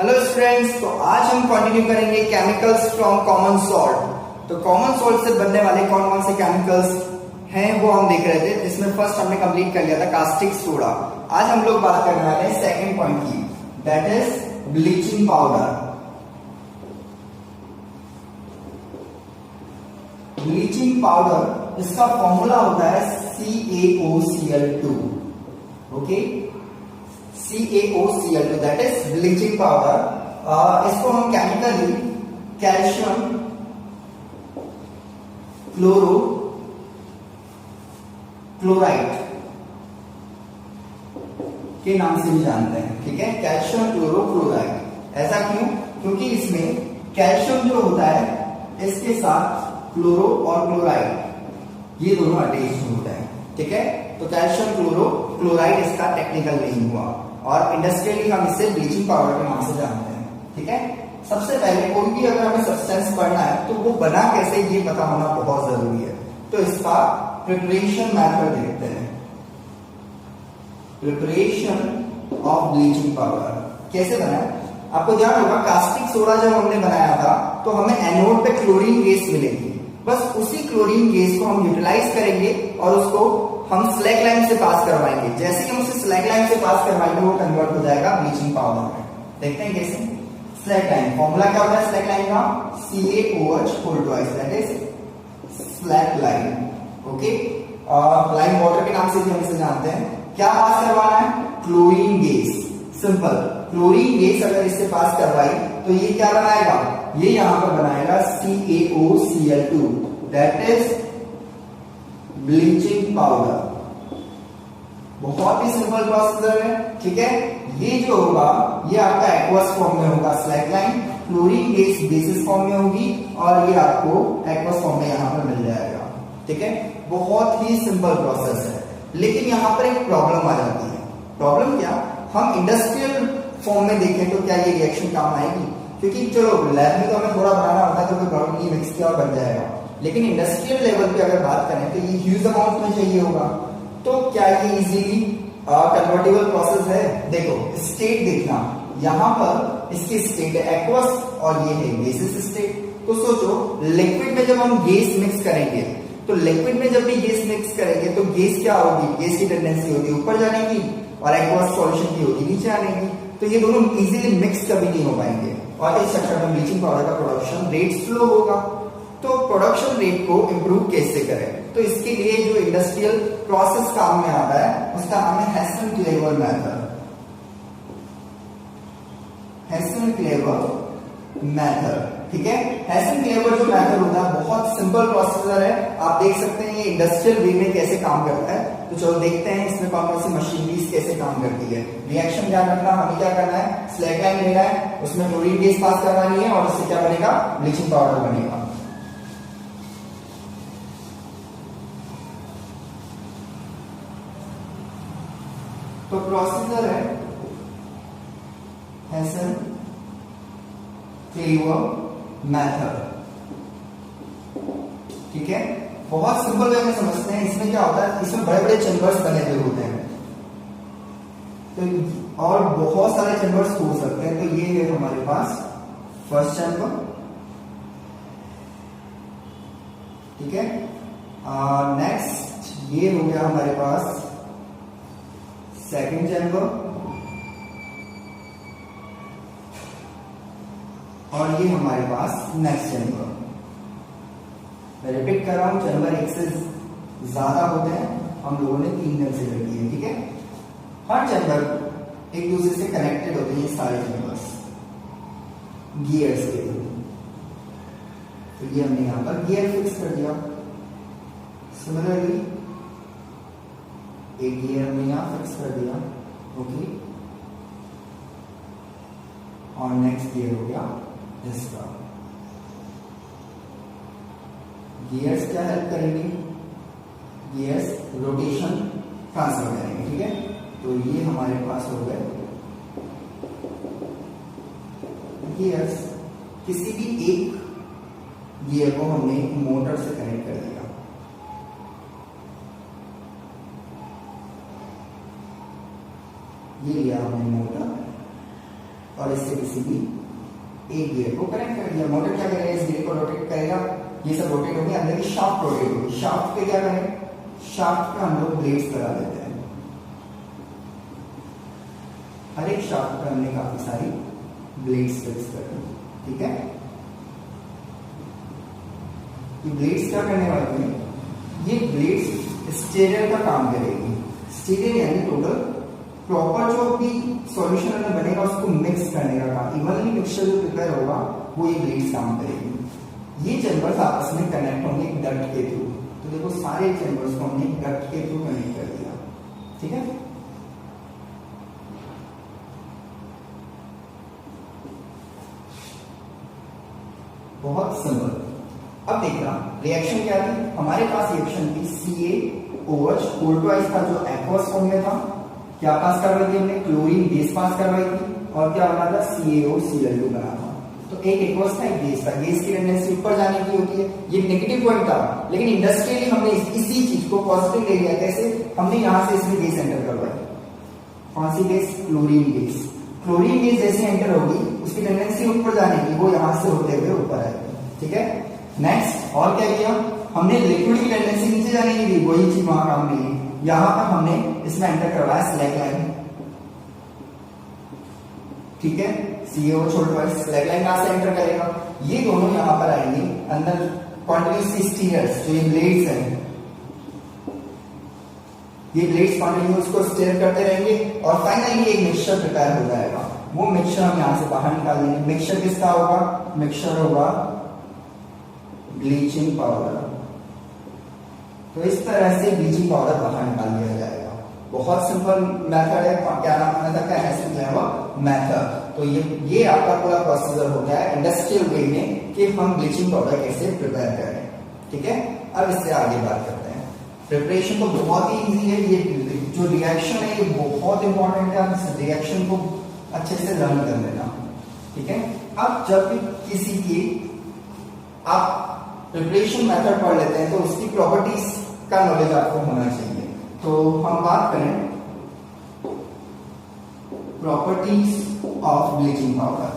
Hello students, तो आज हम कंटिन्यू करेंगे केमिकल्स फ्रॉम कॉमन सॉल्ट। तो कॉमन सॉल्ट से बनने वाले कौन कौन से केमिकल्स हैं वो हम देख रहे थे, जिसमें फर्स्ट हमने कंप्लीट कर लिया था कास्टिक सोडा। आज हम लोग बात करने वाले हैं सेकंड पॉइंट की, that is bleaching powder. Bleaching powder, इसका फॉर्मूला होता है CaOCl2। Okay, CaOCl2 that is bleaching powder. इसको हम केमिकली कैल्शियम क्लोराइड के नाम से भी जानते हैं। ठीक है, कैल्शियम क्लोराइड। ऐसा क्यों? क्योंकि इसमें कैल्शियम जो होता है इसके साथ क्लोरो और क्लोराइड ये दोनों अटैच होते हैं। ठीक है, तो कैल्शियम क्लोराइड इसका टेक्निकल नेम हुआ और इंडस्ट्रियली हम इसे ब्लीचिंग पाउडर के नाम से जानते हैं। ठीक है, सबसे पहले कोई भी अगर हमें सब्सटेंस पढ़ना है तो वो बना कैसे ये पता होना बहुत जरूरी है। तो इसका प्रिपरेशन मेथड देखते हैं। प्रिपरेशन ऑफ ब्लीचिंग पाउडर कैसे बना है? आपको ध्यान होगा कास्टिक सोडा जब हमने बनाया था तो हमें एनोड पे क्लोरीन गैस मिलेगी। बस उसी क्लोरीन गैस को हम यूटिलाइज करेंगे और उसको हम स्लैग लाइन से पास करवाएंगे। जैसे ही हम उसे स्लैग लाइन से पास करवाएंगे वो कन्वर्ट हो जाएगा ब्लीचिंग पाउडर में। देखते हैं कैसे। स्लैग लाइन फॉर्मूला क्या होता है स्लैग लाइन का? CaOH that is slag line. Okay, line water के नाम से भी हम इसे जानते हैं। क्या पास करवाना है? Chlorine gas. Simple, chlorine gas अगर इससे पास करवाई तो ये क्या बनाएगा? ये यहां पर बनाएगा CaOCl2 that is bleaching powder. बहुत ही सिंपल प्रोसीजर है। ठीक है, ये जो होगा ये आपका एक्वस फॉर्म में होगा slag line, chlorine gas basis form में होगी और ये आपको एक्वस फॉर्म में यहां पर मिल जाएगा। ठीक है, बहुत ही सिंपल प्रोसेस है। लेकिन यहां पर एक प्रॉब्लम आ जाती है। प्रॉब्लम क्या? हम इंडस्ट्रियल फॉर्म में देखें तो क्या ये रिएक्शन काम आएगी? क्योंकि चलो लैब में तो हमें थोड़ा बनाना होता है तो कोई प्रॉब्लम नहीं, मिक्स किया और बन जाएगा। लेकिन इंडस्ट्रियल लेवल पे अगर बात करें तो ये ह्यूज अमाउंट में चाहिए होगा। तो क्या ये इजीली कन्वर्टेबल प्रोसेस है? देखो स्टेट देखना, यहां पर इसकी स्टेट है एक्वस और ये है बेसिस स्टेट। तो सोचो लिक्विड में जब हम गैस मिक्स करेंगे तो लिक्विड में जब भी गैस मिक्स करेंगे तो गैस क्या होगी? गैस की टेंडेंसी होगी ऊपर जाने की और एक्वस सॉल्यूशन की होगी नीचे आने की। तो ये दोनों इजीली मिक्स कभी नहीं हो पाएंगे और इस चक्कर में ब्लीचिंग पाउडर का प्रोडक्शन रेट स्लो होगा। तो प्रोडक्शन रेट को इंप्रूव कैसे करें? तो इसके लिए जो इंडस्ट्रियल प्रोसेस काम में आता है उसका नाम है हेसन-क्लेवर मेथड। हेसन-क्लेवर मेथड। ठीक है, हेसन-क्लेवर जो मेथड होता है बहुत सिंपल प्रोसीजर है। आप देख सकते हैं ये इंडस्ट्रियल वे में कैसे काम करता है। तो चलो देखते हैं इसमें कौन कौन सी मशीनरीज कैसे काम करती है। रिएक्शन ध्यान रखना, हमें क्या करना है? स्लैग लाइन लेना है, उसमें क्लोरीन गैस पास करवानी है और उससे क्या बनेगा? ब्लीचिंग पाउडर बनेगा। तो प्रोसीजर है हेसन क्लेवर मेथड। ठीक है, बहुत सिंपल वे में समझते हैं। इसमें क्या होता है? इसमें बड़े बड़े चैम्बर्स बने हुए होते हैं तो और बहुत सारे चैम्बर्स हो सकते हैं। तो ये है हमारे पास फर्स्ट चैम्बर। ठीक है, नेक्स्ट ये हो गया हमारे पास सेकंड चैम्बर और ये हमारे पास नेक्स्ट चैम्बर। मैं रिपीट कर रहा हूं, चैम्बर एक से ज्यादा होते हैं, हम लोगों ने 3 कंसीडर किए। ठीक है, हर चैम्बर एक दूसरे से कनेक्टेड होते हैं, ये सारे चैम्बर्स गियर्स के। तो ये हमने यहां पर गियर फिक्स कर दिया। सिमिलरली एक गियर हमने यहां फिक्स कर दिया। ओके, और नेक्स्ट गियर हो गया इसका। गियर्स क्या हेल्प करेंगे? गियर्स रोटेशन ट्रांसफर करेंगे। ठीक है, तो ये हमारे पास हो गए गियर्स। किसी भी एक गियर को हमने मोटर से कनेक्ट कर दिया। ये लिया हमने मोटर और इससे किसी भी एक गियर को कनेक्ट कर दिया। मोटर क्या करेगा, इस गियर को रोटेट करेगा, ये सब रोटेट होगी, अंदर की शाफ्ट रोटेट होगी। शाफ्ट पे क्या करें, शाफ्ट पे हम लोग ब्लेड्स लगा देते हैं। हर एक शाफ्ट पे हमने काफी सारी ब्लेड्स फिक्स कर दी, ठीक है। ये ब्लेड्स क्या करने वाली है, ये ब्लेड्स स्टीयरर का काम करेगी। स्टीयरर यानी टोटल प्रॉपर जो भी सॉल्यूशन में बनेगा उसको मिक्स करने का काम, इवनली मिक्सचर जो प्रिपेयर होगा वो ये ब्लेड्स काम करेगी। ये चैम्बर्स आपस में कनेक्ट होंगे डक्ट के थ्रू। तो देखो सारे चैम्बर्स को हमने डक्ट के थ्रू कनेक्ट कर दिया, ठीक है। बहुत सिंपल। अब देखना रिएक्शन क्या थी, हमारे पास रिएक्शन थी CaOH कोल्टवाइज का जो एक्वस फॉर्म में था, क्या पास करवाई थी हमने, क्लोरीन बेस पास करवाई थी, और क्या बना था, CaOCl2 बना था। तो एक एक्वस था, एक बेस था। गैस की टेंडेंसी ऊपर जाने की होती है, ये नेगेटिव पॉइंट था, लेकिन इंडस्ट्रियली हमने इसी चीज को पॉजिटिव ले लिया। कैसे, हमने यहां से इसमें गैस एंटर करवाई। कौन सी gas, chlorine gas. Chlorine gas जैसे एंटर होगी उसकी टेंडेंसी ऊपर जाने की, वो यहां से होते हुए ऊपर आएगी, ठीक है। नेक्स्ट और क्या किया हमने, लिक्विड की टेंडेंसी नीचे जाने की थी, वही चीज वहां काम में ली। यहां पर हमने इसमें एंटर करवाया स्लैक लाइन, ठीक है। CaO छोड़ स्लैक लाइन कहां से एंटर करेगा, ये दोनों यहां पर आएंगे अंदर कॉन्टिन्यूसली स्टीयर्स, जो ये ब्लेड्स हैं, ये ब्लेड्स कॉन्टिन्यूस को स्टीयर करते रहेंगे और फाइनली एक मिक्सचर प्रिपेयर हो जाएगा। वो मिक्सचर हम यहां से बाहर निकाल देंगे। मिक्सचर किसका होगा, मिक्सचर होगा ब्लीचिंग पाउडर। तो इस तरह से ब्लीचिंग पाउडर बाहर निकाल दिया जाएगा। बहुत सिंपल मेथड है, क्या नाम है मेथड का, एसिड फ्लेवर मेथड। तो ये आपका पूरा प्रोसीजर हो गया है इंडस्ट्रियल वे में कि हम ब्लीचिंग पाउडर कैसे प्रिपेयर करें, ठीक है। अब इससे आगे बात करते हैं। प्रिपरेशन तो बहुत ही इजी है, ये जो रिएक्शन है ये बहुत इंपॉर्टेंट है, इस रिएक्शन को अच्छे से लर्न कर लेना, ठीक है। अब जब भी किसी की आप प्रिपरेशन मेथड पढ़ लेते हैं तो उसकी प्रॉपर्टीज का नॉलेज आपको होना चाहिए। तो हम बात करें प्रॉपर्टीज ऑफ ब्लीचिंग पाउडर,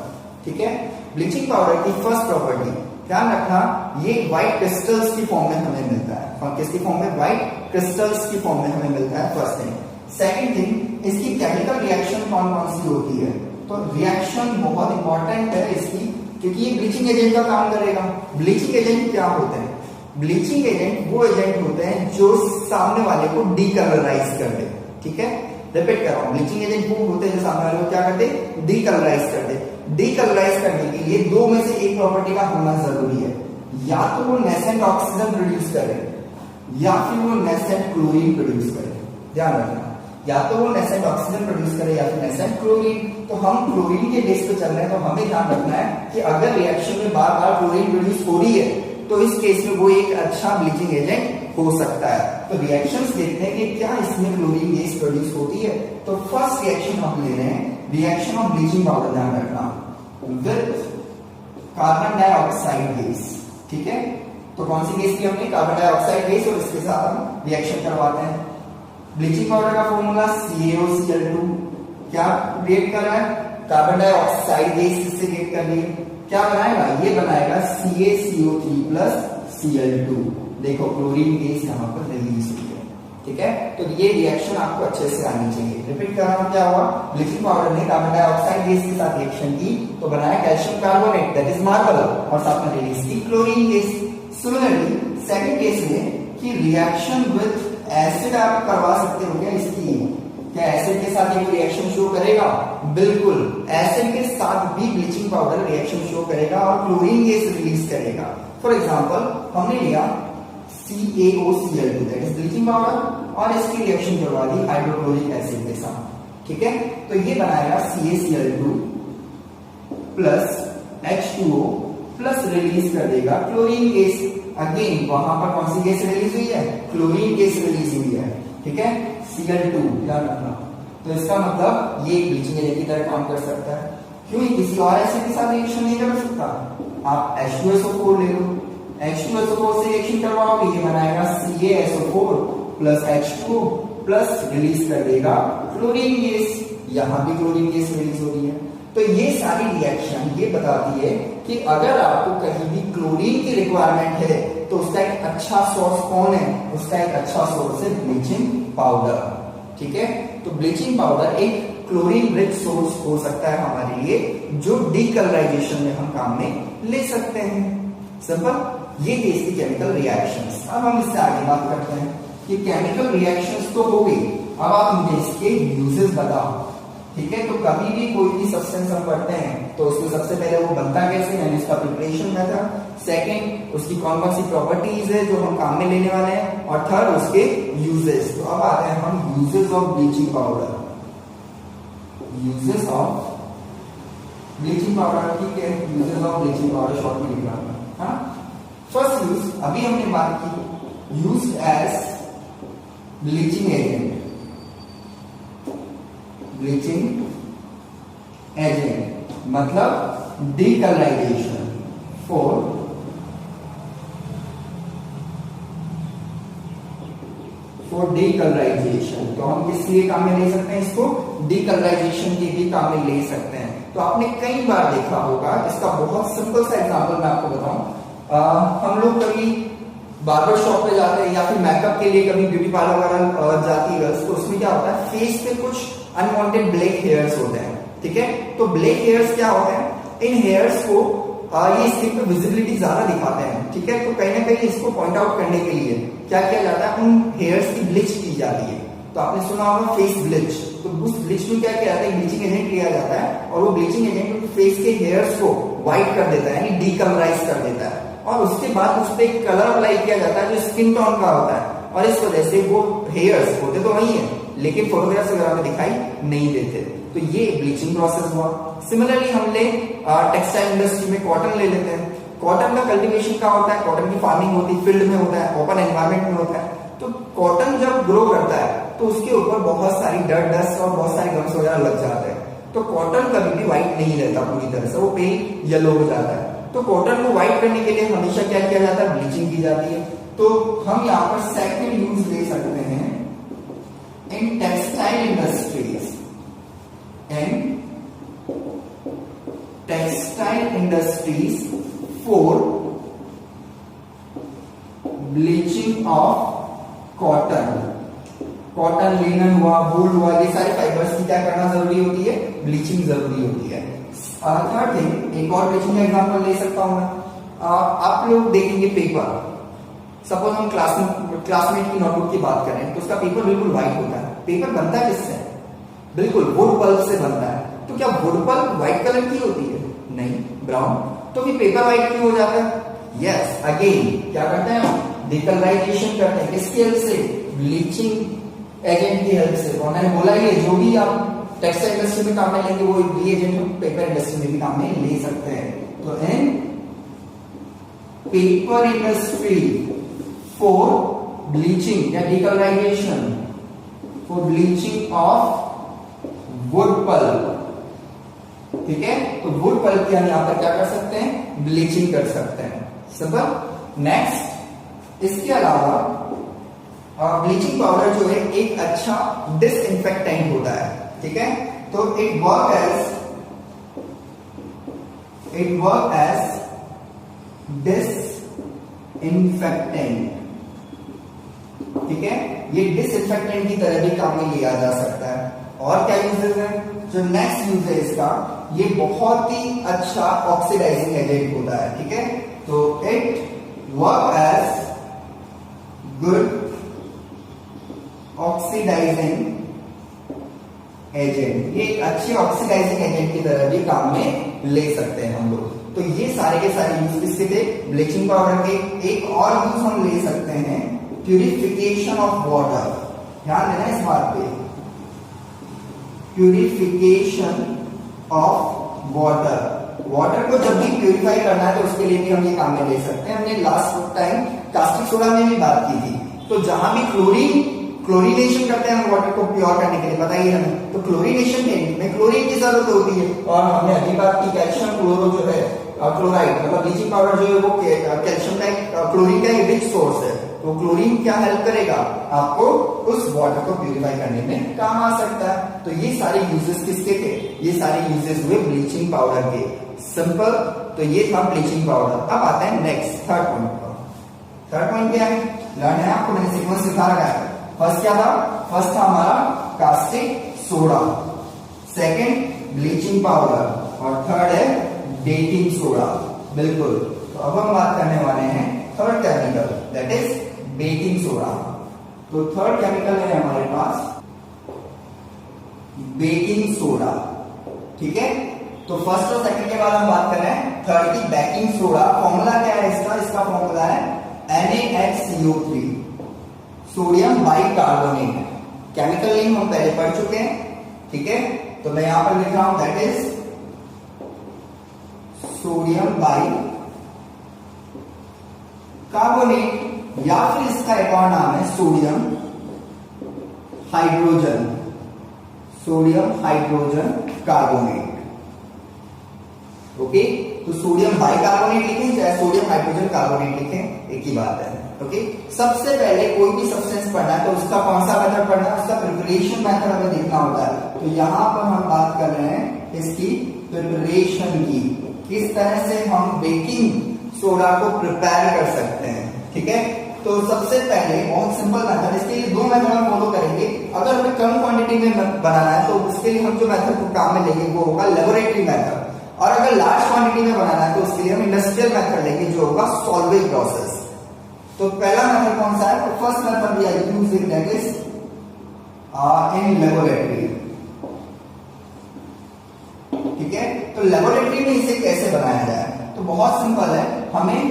ठीक है। ब्लीचिंग पाउडर की फर्स्ट प्रॉपर्टी ध्यान रखना, ये व्हाइट क्रिस्टल्स की फॉर्म में हमें मिलता है। और किसकी फॉर्म में, व्हाइट क्रिस्टल्स की फॉर्म में हमें मिलता है, फर्स्ट थिंग। सेकंड थिंग, इसकी केमिकल रिएक्शन कौन कौन सी होती है, तो रिएक्शन बहुत इंपॉर्टेंट है इसकी, क्योंकि ये ब्लीचिंग एजेंट का काम करेगा। ब्लीचिंग एजेंट क्या होते हैं, ब्लीचिंग एजेंट वो एजेंट होते हैं जो सामने वाले को डीकलराइज कर दे, ठीक है। रिपीट कर रहा हूं, ब्लीचिंग एजेंट वो होते हैं जो सामने वाले को क्या कर दे, डीकलराइज कर दे। डीकलराइज करने के लिए दो में से एक प्रॉपर्टी का होना जरूरी है, या तो वो नेसेंट ऑक्सीजन प्रोड्यूस करे या फिर वो नेसेंट क्लोरीन प्रोड्यूस करे। ध्यान रखना, या तो वो नेसेंट ऑक्सीजन प्रोड्यूस करे या फिर नेसेंट क्लोरीन। तो हम क्लोरीन के बेस पे चल रहे हैं, तो हमें ध्यान रखना है कि अगर रिएक्शन में बार बार क्लोरीन प्रोड्यूस हो रही है तो इस केस में वो एक अच्छा ब्लीचिंग एजेंट हो सकता है। तो रिएक्शंस देखते हैं कि क्या इसमें क्लोरीन गैस प्रोड्यूस होती है। तो फर्स्ट रिएक्शन हम ले रहे हैं, रिएक्शन ऑफ ब्लीचिंग पाउडर, ध्यान रखना, विद कार्बन डाइऑक्साइड गैस, ठीक है। तो कौन सी गैस की हमने, कार्बन डाइऑक्साइड गैस, और इसके साथ हम रिएक्शन करवाते हैं। ब्लीचिंग पाउडर का फॉर्मूला CaOCl2, क्या क्रिएट कर रहा है, कार्बन डाइऑक्साइड गैस से क्रिएट कर रही है, क्या बनाएगा, ये बनाएगा CaCO3 प्लस Cl2। देखो क्लोरीन गैस यहाँ पर रिलीज हुई है, ठीक है। तो ये रिएक्शन आपको अच्छे से आनी चाहिए। रिपीट कर रहा हूं, क्या हुआ, ब्लीचिंग पाउडर ने कार्बन डाइऑक्साइड गैस के साथ रिएक्शन की तो बनाया calcium carbonate, that is marble, और साथ में रिलीज की chlorine gas. Similarly second case में कि रिएक्शन विद एसिड आप करवा सकते हो क्या इसकी, क्या एसिड के साथ ये रिएक्शन शो करेगा, बिल्कुल एसिड के साथ भी ब्लीचिंग पाउडर रिएक्शन शो करेगा और क्लोरीन गैस रिलीज करेगा। फॉर एग्जांपल हमने लिया CaOCl2 that is bleaching powder और इसकी रिएक्शन करवा दी हाइड्रोक्लोरिक एसिड के साथ, ठीक है। तो ये बनाएगा CaCl2 plus H2O plus release कर देगा क्लोरीन गैस। अगेन वहां पर कौन सी गैस रिलीज हुई है, क्लोरीन गैस रिलीज हुई है, ठीक है, Cl2, ध्यान रखना। तो इसका मतलब ये ब्लीचिंग एजेंट की तरह काम कर सकता है। क्यों, किसी और एसिड के साथ रिएक्शन नहीं कर सकता। आप H2SO4 ले लो, H2SO4 से रिएक्शन करवाओगे, ये बनाएगा CaSO4 plus H2O plus release कर देगा क्लोरीन गैस। यहां भी क्लोरीन गैस रिलीज हो रही है। तो ये सारी रिएक्शन ये बताती है कि अगर आपको कहीं भी क्लोरीन की रिक्वायरमेंट है तो उसका एक अच्छा सोर्स कौन है, उसका एक अच्छा सोर्स है ब्लीचिंग पाउडर। ठीक है, तो ब्लीचिंग पाउडर एक क्लोरीन रिच सोर्स हो सकता है हमारे लिए, जो डीकलराइजेशन में हम काम में ले सकते हैं। सिंपल, ये इसकी केमिकल रिएक्शंस। अब हम इससे आगे बात करते हैं कि केमिकल रिएक्शंस तो हो गई, अब आप मुझे इसके यूजेस बताओ। ठीक है, तो कभी भी कोई भी सब्सटेंस हम पढ़ते हैं तो उसमें सबसे पहले वो बनता कैसे, यानी उसका प्रिपरेशन मेथड, सेकंड उसकी कौन कौन सी प्रॉपर्टीज है जो हम काम में लेने वाले हैं, और थर्ड उसके यूजेस। तो अब आते हैं हम uses of bleaching powder. Uses of bleaching powder, ठीक है, uses of bleaching powder short में लिखा है। हाँ, फर्स्ट यूज अभी हमने बात की, used as bleaching agent. Bleaching agent मतलब डीकलराइजेशन फॉर डीकलराइजेशन। तो हम किस लिए काम में ले सकते हैं इसको, डीकलराइजेशन के भी काम में ले सकते हैं। तो आपने कई बार देखा होगा, इसका बहुत सिंपल सा एग्जांपल मैं आपको बताऊं। हम लोग कभी बार्बर शॉप पे जाते हैं या फिर मेकअप के लिए कभी ब्यूटी पार्लर वगैरह जाती है गर्ल्स, तो उसमें क्या होता है, फेस पे कुछ अनवांटेड ब्लैक हेयर्स होते हैं। ठीक है, तो ब्लैक हेयर्स क्या होते हैं, इन हेयर्स को ये स्किन पे विजिबिलिटी ज्यादा दिखाते हैं। ठीक है, तो कहीं ना कहीं इसको पॉइंट आउट करने के लिए क्या किया जाता है, उन हेयर्स की ब्लीच की जाती है। तो आपने सुना होगा फेस ब्लीच, तो उस ब्लीच में क्या किया जाता है, ब्लीचिंग एजेंट लिया जाता है और वो ब्लीचिंग एजेंट फेस के हेयर्स को व्हाइट कर देता है, यानी डीकलराइज कर देता है, और उसके बाद उस पर एक कलर अप्लाई किया जाता है जो स्किन टोन का होता है, और इस वजह से वो हेयर्स होते तो वही है लेकिन फोटोग्राफ्स वगैरह में दिखाई नहीं देते। तो ये ब्लीचिंग प्रोसेस हुआ। सिमिलरली हम ले टेक्सटाइल इंडस्ट्री में कॉटन ले लेते हैं। कॉटन का कल्टीवेशन क्या होता है, कॉटन की फार्मिंग होती है, फील्ड में होता है, ओपन एनवायरमेंट में होता है। तो कॉटन जब ग्रो करता है तो उसके ऊपर बहुत सारी डस्ट और बहुत सारे गम्स वगैरह लग जाते हैं। तो कॉटन कभी भी व्हाइट नहीं रहता पूरी तरह से, वो पेल येलो हो जाता है। तो कॉटन को व्हाइट करने के लिए हमेशा क्या किया जाता है, ब्लीचिंग की जाती है। तो हम यहाँ पर सेकंड यूज ले सकते हैं in textile industries. In textile industries for bleaching of cotton. Cotton, linen हुआ, वूल हुआ, ये सारे फाइबर्स की क्या करना जरूरी होती है, ब्लीचिंग जरूरी होती है। थर्ड थिंग, एक और ब्लीचिंग का एग्जांपल ले सकता हूं मैं। आप लोग देखेंगे पेपर, सपोज हम क्लासमेट की नोटबुक की बात करें तो उसका पेपर बिल्कुल व्हाइट होता है। पेपर बनता है किससे, बिल्कुल वुड पल्प से बनता है। तो क्या वुड पल्प व्हाइट कलर की होती है, नहीं, ब्राउन। तो फिर पेपर व्हाइट क्यों हो जाता है, यस, अगेन क्या करते हैं हम, डीकलराइजेशन करते हैं। किसकी हेल्प से, ब्लीचिंग एजेंट की हेल्प से। और मैंने बोला ही है, जो भी आप टेक्सटाइल इंडस्ट्री में काम में लेंगे वो ये एजेंट पेपर इंडस्ट्री में भी काम में ले सकते हैं। तो in paper industry for bleaching या decolorization, for bleaching of wood pulp. ठीक है, तो वुड पल्प की हम यहां पर क्या कर सकते हैं, ब्लीचिंग कर सकते हैं। सिंपल। नेक्स्ट, इसके अलावा ब्लीचिंग पाउडर जो है एक अच्छा डिसइंफेक्टेंट होता है। ठीक है, तो इट वर्क एज डिसइंफेक्टेंट। ठीक है, ये डिसइंफेक्टेंट की तरह भी काम में लिया जा सकता है। और क्या यूजेस है, जो नेक्स्ट यूज है इसका, ये बहुत ही अच्छा ऑक्सीडाइजिंग एजेंट होता है। ठीक है, तो it work as good oxidising agent. ये एक अच्छे ऑक्सीडाइजिंग एजेंट की तरह भी काम में ले सकते हैं हम लोग। तो ये सारे के सारे यूज किसके थे, ब्लीचिंग पाउडर के। एक और यूज हम ले सकते हैं, प्यूरिफिकेशन ऑफ वाटर। ध्यान देना इस बात पे, प्यूरिफिकेशन ऑफ वाटर। वाटर को जब भी प्यूरिफाई करना है तो उसके लिए भी हम ये काम में ले सकते हैं। हमने लास्ट टाइम कास्टिक सोडा में भी बात की थी। तो जहां भी क्लोरीनेशन करते हैं हम वाटर को प्योर करने के लिए, बताइए हमें, तो क्लोरीनेशन में क्लोरीन की जरूरत होती है। और हमने अभी बात की कैल्शियम क्लोरो जो है क्लोराइड, मतलब ब्लीचिंग पाउडर जो है वो कैल्शियम का क्लोरीन का एक रिच सोर्स है। तो क्लोरीन क्या हेल्प करेगा आपको उस वाटर को प्यूरिफाई करने में काम आ सकता है। तो ये सारे यूजेस किसके थे, ये सारे यूजेस हुए ब्लीचिंग पाउडर के। सिंपल, तो ये था ब्लीचिंग पाउडर। अब आता है नेक्स्ट थर्ड पॉइंट पर। थर्ड पॉइंट क्या है, लर्न है आपको, मैंने सीक्वेंस सिखा रखा है। फर्स्ट क्या था, फर्स्ट था हमारा caustic soda, second bleaching powder और थर्ड है बेकिंग सोडा। बिल्कुल, तो अब हम बात करने वाले हैं third chemical, that is baking soda. तो थर्ड केमिकल है हमारे पास बेकिंग सोडा, ठीक है। तो फर्स्ट और सेकंड के बाद हम बात कर रहे हैं थर्ड की बेकिंग सोडा। फॉर्मूला क्या है इसका, इसका फॉर्मूला है NaHCO3, sodium bicarbonate. Chemical name हम पहले पढ़ चुके हैं, ठीक है। तो मैं यहां पर लिख रहा हूं दैट इज सोडियम बाइकार्बोनेट, या फिर इसका एक और नाम है sodium hydrogen, sodium hydrogen carbonate. Okay, तो सोडियम बाइकार्बोनेट लिखें चाहे सोडियम हाइड्रोजन कार्बोनेट लिखें, एक ही बात है। ओके, सबसे पहले कोई भी सब्सटेंस पढ़ना है तो उसका कौन सा मेथड पढ़ना है, उसका प्रिपरेशन मेथड हमें देखना होता है। तो यहां पर हम बात कर रहे हैं इसकी प्रिपरेशन की, किस तरह से हम बेकिंग सोडा को प्रिपेयर कर सकते हैं, ठीक है। तो सबसे पहले बहुत सिंपल मेथड, इसके लिए दो मेथड हम फॉलो करेंगे। अगर हमें कम क्वांटिटी में बनाना है तो उसके लिए हम जो मेथड को काम में लेंगे वो होगा लेबोरेटरी मेथड, और अगर लार्ज क्वांटिटी में बनाना है तो उसके लिए हम इंडस्ट्रियल मेथड लेंगे जो होगा सॉल्वेज प्रोसेस। तो पहला मेथड कौन सा है, तो first method we are using that is in laboratory, ठीक है। तो लेबोरेटरी में इसे कैसे बनाया जाए, तो बहुत सिंपल है, हमें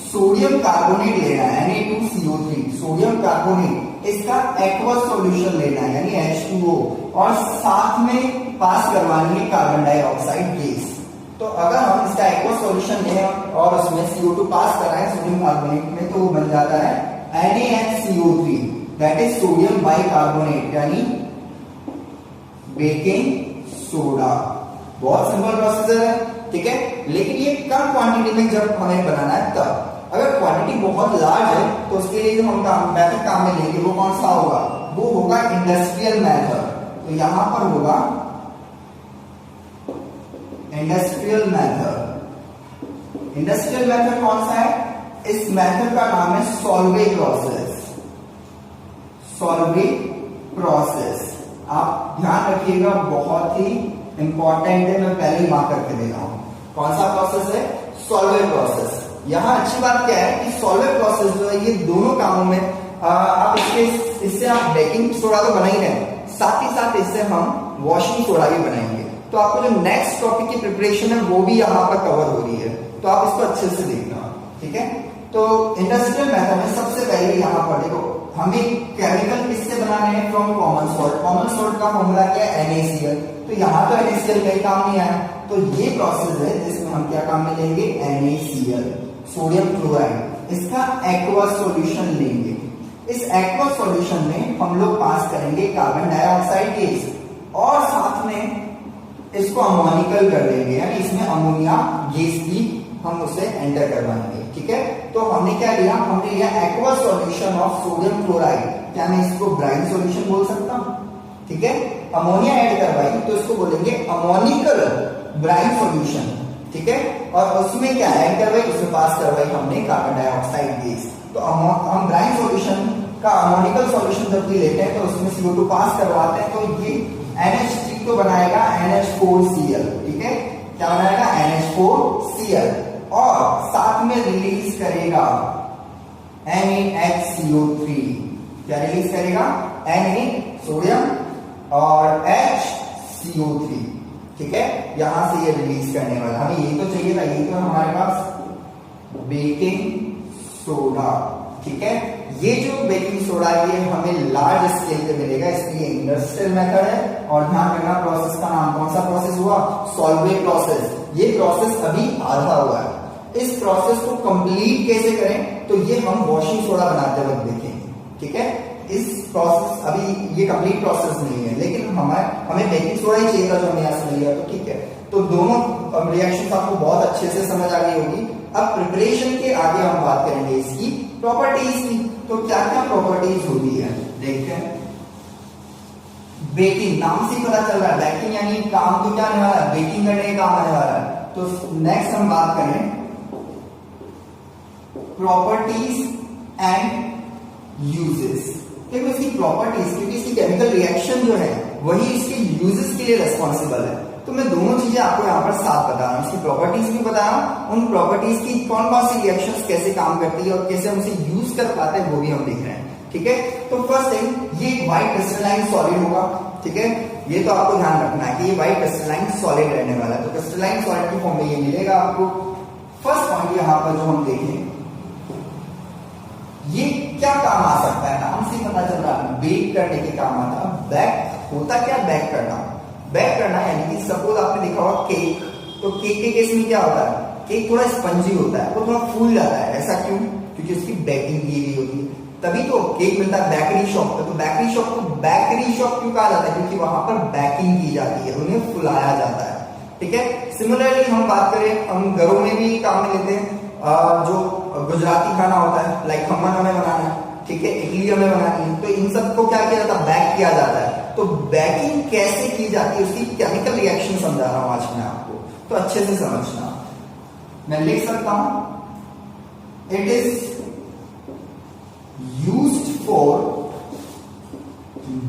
सोडियम कार्बोनेट लेना है Na2CO3, सोडियम कार्बोनेट, इसका एक्वस सॉल्यूशन लेना है यानी H2O, और साथ में पास करवाएंगे कार्बन डाइऑक्साइड गैस। तो अगर हम इसका एक्वस सॉल्यूशन लें और उसमें CO2 पास कराएं सोडियम कार्बोनेट में, तो वो बन जाता है NaHCO3, that is sodium bicarbonate यानी बेकिंग सोडा। बहुत सिंपल प्रोसीजर है, ठीक है। लेकिन ये कम क्वांटिटी में जब हमें बनाना है तब, अगर क्वांटिटी बहुत लार्ज है तो उसके लिए जो हम मेथड काम में लेंगे वो कौन सा होगा, वो होगा इंडस्ट्रियल मेथड। तो यहां पर होगा इंडस्ट्रियल मेथड। इंडस्ट्रियल मेथड कौन सा है, इस मेथड का नाम है सॉल्वे प्रोसेस, सॉल्वे प्रोसेस। आप ध्यान रखिएगा, बहुत ही इंपॉर्टेंट है, मैं पहले ही मार्क करके दे रहा हूं। कौन सा प्रोसेस है, सॉल्वे प्रोसेस। यहां अच्छी बात क्या है कि सॉल्वे प्रोसेस जो है ये दोनों कामों में आप इससे आप बेकिंग सोडा तो बना ही रहे, साथ ही साथ इससे हम वॉशिंग सोडा भी बनाएंगे। तो आपको जो नेक्स्ट टॉपिक की प्रिपरेशन है वो भी यहाँ पर कवर हो रही है, तो आप इसको अच्छे से देखना, ठीक है। तो इंडस्ट्रियल मेथड में सबसे पहले यहाँ पर देखो हमें केमिकल किससे बनाने हैं, from common salt. Common salt का फॉर्मूला क्या है, NaCl। तो यहाँ तो NaCl का ही काम नहीं आया, तो ये प्रोसेस है जिसमें हम क्या काम में लेंगे, NaCl, सोडियम क्लोराइड, इसका एक्वस सॉल्यूशन लेंगे। इस एक्वस सॉल्यूशन में हम लोग पास करेंगे कार्बन डाइऑक्साइड गैस, और साथ में इसको अमोनिकल कर देंगे, यानी इसमें अमोनिया गैस भी हम उसे एंटर करवाएंगे, ठीक है। तो हमने क्या लिया, हमने लिया aqueous solution of sodium chloride, क्या मैं इसको ब्राइन सॉल्यूशन बोल सकता हूं, ठीक है। अमोनिया ऐड करवाई तो इसको बोलेंगे अमोनिकल ब्राइन सॉल्यूशन, ठीक है। और उसमें क्या ऐड करवाई, उसमें पास करवाई हमने कार्बन डाइऑक्साइड गैस। तो हम ब्राइन सॉल्यूशन का अमोनिकल सॉल्यूशन जब भी लेते हैं तो उसमें CO2 पास करवाते हैं, तो ये NH3 तो बनाएगा NH4Cl, ठीक है। क्या बनाएगा, NH4Cl, और साथ में रिलीज करेगा NaHCO3। क्या रिलीज करेगा, Na सोडियम और HCO3, ठीक है। यहां से ये रिलीज करने वाला, हमें ये तो चाहिए था, ये तो हमारे पास बेकिंग सोडा, ठीक है। ये जो बेकिंग सोडा ये हमें लार्ज स्केल पे मिलेगा, इसलिए इंडस्ट्रियल मेथड है। और ध्यान रखना प्रोसेस का नाम कौन सा प्रोसेस हुआ, सॉल्वे प्रोसेस। ये प्रोसेस अभी आधा हुआ है, इस प्रोसेस को कंप्लीट कैसे करें, तो ये हम वॉशिंग सोडा बनाते वक्त देखेंगे, ठीक है। इस प्रोसेस अभी ये कंप्लीट प्रोसेस नहीं है, लेकिन हमें बेकिंग सोडा ही चाहिए था जो हमने यहाँ से लिया, तो ठीक है। तो दोनों रिएक्शन आपको बहुत अच्छे से समझ आ गई होगी। अब प्रिपरेशन के आगे हम बात करेंगे इसकी प्रॉपर्टीज की। तो क्या क्या प्रॉपर्टीज होती है देखते हैं। बेकिंग, नाम से पता चल रहा है बेकिंग यानी काम तो क्या आने वाला है, बेकिंग करने का काम आने वाला है। तो नेक्स्ट हम बात करें प्रॉपर्टीज एंड यूजेस। देखो इसकी प्रॉपर्टीज, क्योंकि इसकी केमिकल रिएक्शन जो है वही इसके यूजेस के लिए रेस्पॉन्सिबल है, तो मैं दोनों चीजें आपको यहाँ पर साथ बता रहा हूँ। इसकी प्रॉपर्टीज भी बता रहा हूँ, उन प्रॉपर्टीज की कौन कौन सी रिएक्शंस कैसे काम करती है और कैसे हम उसे यूज कर पाते हैं वो भी हम देख रहे हैं। ठीक है, तो फर्स्ट थिंग, ये एक व्हाइट क्रिस्टलाइन सॉलिड होगा। ठीक है, ये तो आपको ध्यान रखना है कि ये व्हाइट क्रिस्टलाइन सॉलिड रहने वाला है, तो क्रिस्टलाइन सॉलिड की फॉर्म में ये मिलेगा आपको। फर्स्ट पॉइंट यहाँ पर जो हम देखें, ये क्या काम आ सकता है, नाम से पता चल रहा है बेक करने के काम आता है। बैक होता क्या, बैक करना, बैक करना यानी कि सपोज आपने देखा होगा केक, तो केक के केस में क्या होता है, केक थोड़ा स्पंजी होता है, वो थोड़ा फूल जाता है। ऐसा क्यों, क्योंकि उसकी बेकिंग की गई होती है, तभी तो केक मिलता है बेकरी शॉप पे। तो बेकरी शॉप को बेकरी शॉप क्यों कहा जाता है, क्योंकि वहां पर बेकिंग की जाती है, उन्हें फुलाया जाता है। ठीक है, सिमिलरली हम बात करें, हम घरों में भी काम में लेते हैं, जो गुजराती खाना होता है, लाइक खमन हमें बनाना है, ठीक है, इडली हमें बनानी है, तो इन सबको क्या किया जाता है, बैक किया जाता है। तो बैकिंग कैसे की जाती है, उसकी केमिकल रिएक्शन समझा रहा हूं आज मैं आपको, तो अच्छे से समझना। मैं लिख सकता हूं, it is used for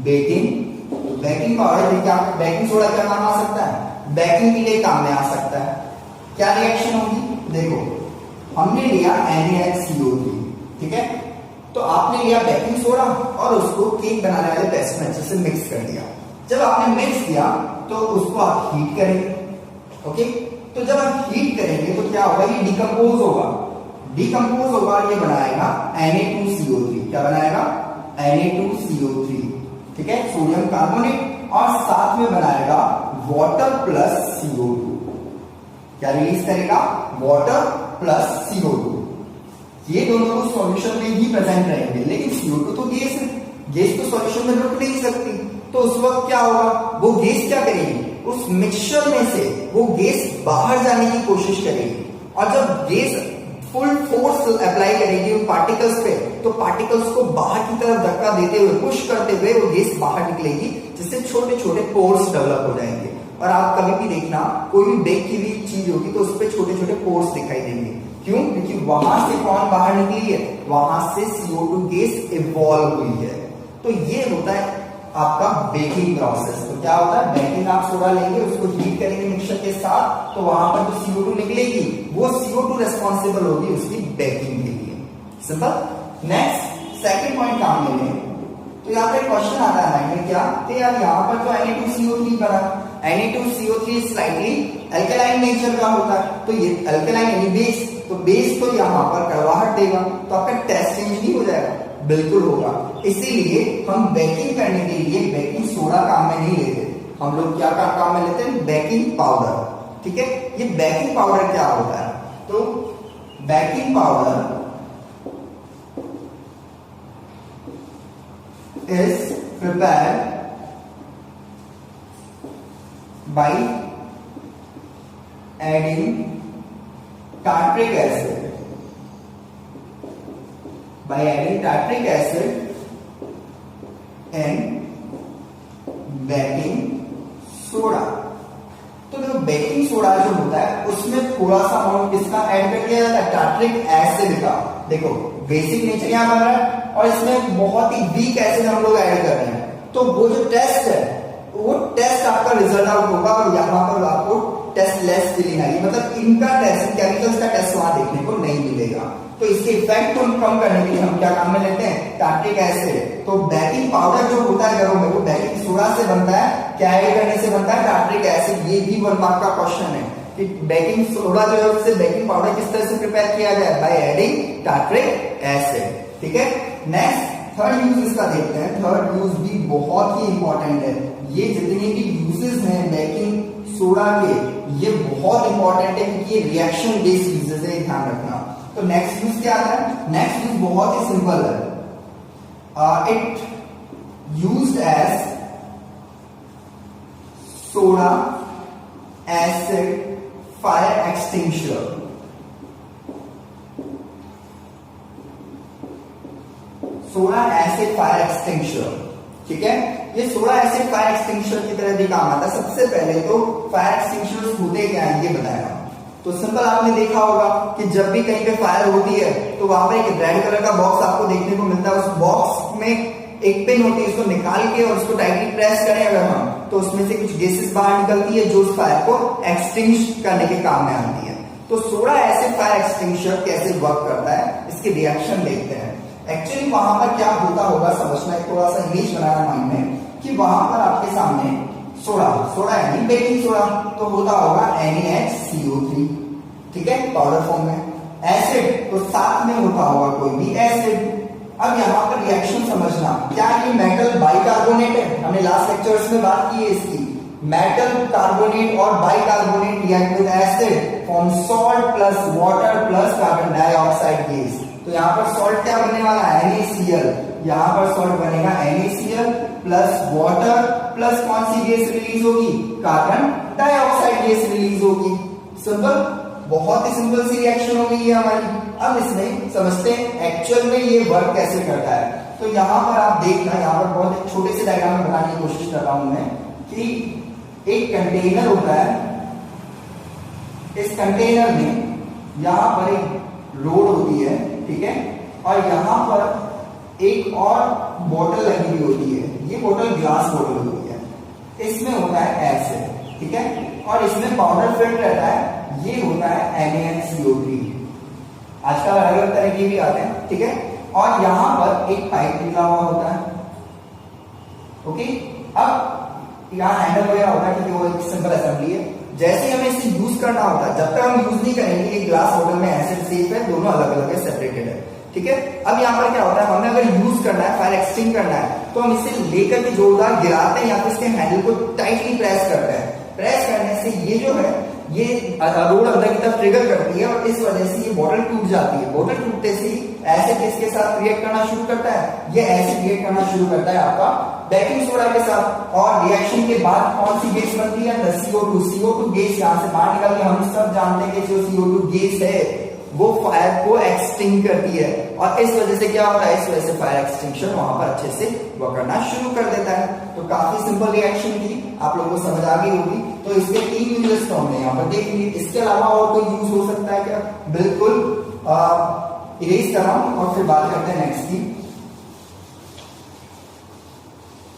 baking. Baking powder, क्या बेकिंग सोडा क्या काम आ सकता है, बेकिंग के लिए काम में आ सकता है। क्या रिएक्शन होगी, देखो हमने लिया NaCO3, ठीक है, तो आपने लिया बेकिंग सोडा और उसको केक बनाने वाले पेस्ट में अच्छे से मिक्स कर दिया। जब आपने मिक्स किया तो उसको आप हीट करेंगे। ओके, तो जब आप हीट करेंगे तो क्या होगा, ये डिकम्पोज होगा, डिकम्पोज होगा, ये बनाएगा Na2CO3। क्या बनाएगा, Na2CO3, ठीक है, सोडियम कार्बोनेट, और साथ में बनाएगा वाटर प्लस CO2। क्या रिलीज करेगा, वाटर प्लस CO2। ये दोनों तो सॉल्यूशन में ही प्रेजेंट रहेंगे, लेकिन CO2 तो गैस है, गैस तो सॉल्यूशन में रुक नहीं सकती, तो उस वक्त क्या होगा, वो गैस क्या करेगी, उस मिक्सचर में से वो गैस बाहर जाने की कोशिश करेगी, और जब गैस फुल फोर्स अप्लाई करेगी उन पार्टिकल्स पे, तो पार्टिकल्स को बाहर की तरफ धक्का देते हुए, पुश करते हुए वो गैस बाहर निकलेगी, जिससे छोटे छोटे पोर्स डेवलप हो जाएंगे। और आप कभी भी देखना, कोई भी बेक की हुई चीज होगी तो उस पर छोटे छोटे पोर्स दिखाई देंगे। क्यों, क्योंकि वहां से कौन बाहर निकली है, वहां से CO2 गैस इवॉल्व हुई है। तो ये होता है आपका बेकिंग प्रोसेस। तो क्या होता है, बेकिंग आप सोडा लेंगे, उसको हीट करेंगे मिक्सचर के साथ, तो वहां पर जो CO2 निकलेगी, वो CO2 रेस्पॉन्सिबल होगी उसकी बेकिंग के लिए। सिंपल। नेक्स्ट सेकंड पॉइंट काम में लें, तो यहाँ पे क्वेश्चन आता है माइंड में, क्या, तो यार यहाँ पर तो Na2CO3 बना, Na2CO3 स्लाइटली अल्कलाइन नेचर का होता है, तो ये अल्कलाइन यानी बेस, तो बेस तो यहाँ पर कड़वाहट देगा, तो आपका टेस्ट चेंज नहीं हो जाएगा, बिल्कुल होगा। इसीलिए हम बेकिंग करने के लिए बेकिंग सोडा काम में नहीं लेते, हम लोग क्या काम में लेते हैं, बेकिंग पाउडर। ठीक है, ये बेकिंग पाउडर क्या होता है, तो baking powder is prepared by adding tartric acid, and baking soda। तो देखो बेकिंग सोडा जो होता है उसमें थोड़ा सा अमाउंट किसका ऐड कर दिया जाता है, टार्ट्रिक एसिड का। देखो बेसिक नेचर यहां बन रहा है और इसमें बहुत ही वीक एसिड हम लोग ऐड कर रहे हैं, तो वो जो टेस्ट है, वो टेस्ट आपका रिजल्ट आउट होगा और यहाँ पर आपको टेस्ट लेस फीलिंग आएगी, मतलब इनका टेस्ट, केमिकल्स का टेस्ट वहां देखने को नहीं मिलेगा। तो इसके इफेक्ट को कम करने के लिए हम क्या काम में लेते हैं, टार्ट्रिक एसिड। तो बेकिंग पाउडर जो होता है घरों में, वो बेकिंग सोडा से बनता है, क्या ऐड करने से बनता है, टार्ट्रिक एसिड। ये भी 1 मार्क का क्वेश्चन है कि बेकिंग सोडा जो है उससे बेकिंग पाउडर किस तरह से प्रिपेयर किया जाए, बाय एडिंग टार्ट्रिक एसिड। ठीक है, नेक्स्ट थर्ड यूज इसका देखते हैं। थर्ड यूज भी बहुत ही इंपॉर्टेंट है, ये जितने भी यूजेस हैं बेकिंग सोडा के, ये बहुत इंपॉर्टेंट है क्योंकि ये रिएक्शन बेस्ड यूजेस है, ध्यान रखना। तो नेक्स्ट यूज क्या आता है, नेक्स्ट यूज बहुत ही सिंपल है, it used as soda acid fire extinguisher. Soda acid fire extinguisher, ठीक है। ये सोडा एसिड फायर एक्सटिंग्विशर की तरह भी काम आता है। सबसे पहले तो फायर एक्सटिंग्विशर होते क्या है ये बताएगा। तो सिंपल आपने देखा होगा कि जब भी कहीं पे फायर होती है तो वहां पर एक रेड कलर का बॉक्स आपको देखने को मिलता है। उस बॉक्स में एक पिन होती है, उसको निकाल के और उसको टाइटली प्रेस करें अगर हम, तो उसमें से कुछ गैसेस बाहर निकलती है जो उस फायर को एक्सटिंग्विश करने के काम में आती है। तो सोडा एसिड फायर एक्सटिंग्विशर कैसे वर्क करता है, इसके रिएक्शन देखते हैं। एक्चुअली वहां पर क्या होता होगा समझना, एक थोड़ा सा इमेज बनाना माइंड में कि वहां पर आपके सामने सोडा यानी बेकिंग सोडा, तो होता होगा NaHCO3, ठीक है, पाउडर फॉर्म में। एसिड तो साथ में होता होगा कोई भी एसिड। अब यहाँ पर रिएक्शन समझना, क्या ये मेटल बाइकार्बोनेट है? हमने लास्ट लेक्चर्स में बात की है इसकी। मेटल कार्बोनेट और bicarbonate react with acid form salt plus water plus carbon dioxide gas. तो यहाँ पर सॉल्ट क्या बनने वाला है? NaCl। यहाँ पर सॉल्ट बनेगा NaCl प्लस वाटर प्लस कौन सी गैस रिलीज होगी? कार्बन डाइऑक्साइड गैस रिलीज होगी। सिंपल, बहुत ही सिंपल सी रिएक्शन हो गई है हमारी। अब इसमें समझते हैं एक्चुअल में ये वर्क कैसे करता है। तो यहाँ पर आप देखना, यहाँ पर बहुत एक छोटे से डायग्राम बनाने की कोशिश कर रहा हूं मैं कि एक कंटेनर होता है। इस कंटेनर में यहाँ पर एक रोड होती है, ठीक है, और यहाँ पर एक और बोतल लगी हुई होती है। ये बोतल ग्लास बोतल होती है। इसमें होता है एसिड, ठीक है, और इसमें पाउडर फिल्ड रहता है। ये होता है NaCO3। आजकल अलग अलग तरह के भी आते हैं, ठीक है, और यहां पर एक पाइप निकला हुआ होता है। ओके, अब यहाँ हैंडल वगैरह होता है क्योंकि वो एक सिंपल असेंबली है। जैसे हमें इसे यूज करना होता है, जब तक हम यूज नहीं करेंगे, एक ग्लास बोतल में एसिड सेफ है, दोनों अलग अलग है, सेपरेटेड है, ठीक है। अब यहाँ पर क्या होता है, हमें अगर यूज करना है, फायर एक्सटिंग करना है, तो हम इसे लेकर के जोरदार गिराते हैं या फिर इसके हैंडल को टाइटली प्रेस करते हैं। प्रेस करने से ये जो है ये रोड अंदर की तरफ ट्रिगर करती है और इस वजह से ये बॉटल टूट जाती है। बॉटल टूटते से एसिड इसके साथ रिएक्ट करना शुरू करता है। ये एसिड रिएक्ट करना शुरू करता है आपका बेकिंग सोडा के साथ, और रिएक्शन के बाद कौन सी गैस बनती है? CO2 गैस यहाँ से बाहर निकल के हम सब जानते हैं कि जो CO2 गैस है वो फायर को एक्सटिंग करती है, और इस वजह से क्या होता है, इस वजह से फायर एक्सटिंक्शन वहां पर अच्छे से वर्क करना शुरू कर देता है। तो काफी सिंपल रिएक्शन थी, आप लोगों को समझ आ गई होगी। तो इसके 3 यूजेस तो हमने यहाँ पर देख लिए। इसके अलावा और कोई यूज हो सकता है क्या? बिल्कुल, इरेज कर रहा हूं और फिर बात करते हैं नेक्स्ट की।